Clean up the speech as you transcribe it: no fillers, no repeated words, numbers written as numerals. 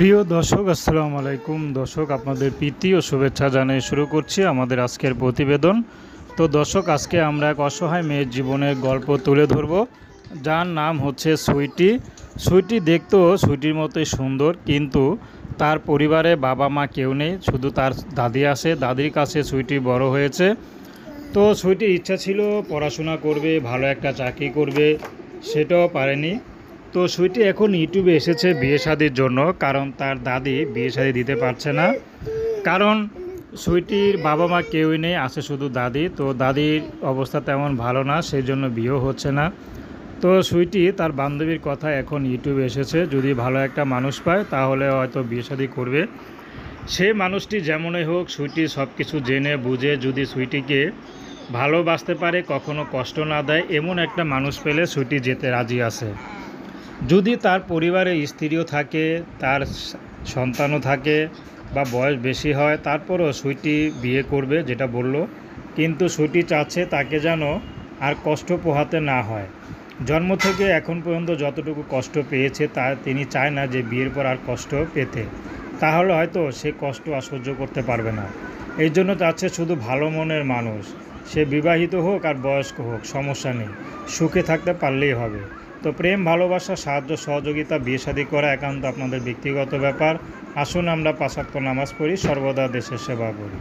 প্রিয় দর্শক, আসসালামু আলাইকুম। দর্শক, আপনাদের প্রীতি ও শুভেচ্ছা জানিয়ে শুরু করছি আমাদের আজকের প্রতিবেদন। তো দর্শক, আজকে আমরা এক অসহায় মেয়ের জীবনের গল্প তুলে ধরব, যার নাম হচ্ছে সুইটি। সুইটি দেখতেও সুইটির মতোই সুন্দর, কিন্তু তার পরিবারে বাবা মা কেউ নেই, শুধু তার দাদি আছে। দাদির কাছে সুইটি বড় হয়েছে। তো সুইটির ইচ্ছা ছিল পড়াশোনা করবে, ভালো একটা চাকরি করবে, সেটাও পারেনি। তো সুইটি এখন ইউটিউবে এসেছে বিয়ে শাদির জন্য, কারণ তার দাদি বিয়ে শাদি দিতে পারছে না। কারণ সুইটির বাবা মা কেউই নেই, আছে শুধু দাদি। তো দাদির অবস্থা তেমন ভালো না, সেই জন্য বিয়েও হচ্ছে না। তো সুইটি তার বান্ধবীর কথা এখন ইউটিউবে এসেছে, যদি ভালো একটা মানুষ পায় তাহলে হয়তো বিয়ে শাদি করবে। সে মানুষটি যেমনই হোক, সুইটি সব কিছু জেনে বুঝে যদি সুইটিকে ভালোবাসতে পারে, কখনো কষ্ট না দেয়, এমন একটা মানুষ পেলে সুইটি যেতে রাজি আছে। যদি তার পরিবারে স্ত্রীও থাকে, তার সন্তানও থাকে, বা বয়স বেশি হয়, তারপরও সুইটি বিয়ে করবে, যেটা বলল। কিন্তু সুইটি চাচ্ছে তাকে যেন আর কষ্ট পোহাতে না হয়। জন্ম থেকে এখন পর্যন্ত যতটুকু কষ্ট পেয়েছে, তা তিনি চায় না যে বিয়ের পর আর কষ্ট পেতে। তাহলে হয়তো সে কষ্ট আর সহ্য করতে পারবে না। এই জন্য চাচ্ছে শুধু ভালো মনের মানুষ, সে বিবাহিত হোক আর বয়স্ক হোক, সমস্যা নেই, সুখে থাকতে পারলেই হবে। তো প্রেম, ভালোবাসা, সাহায্য সহযোগিতা, বিয়ে শাদী করা একান্ত আপনাদের ব্যক্তিগত ব্যাপার। আসুন আমরা ৫ ওয়াক্ত নামাজ পড়ি, সর্বদা দেশের সেবা করি।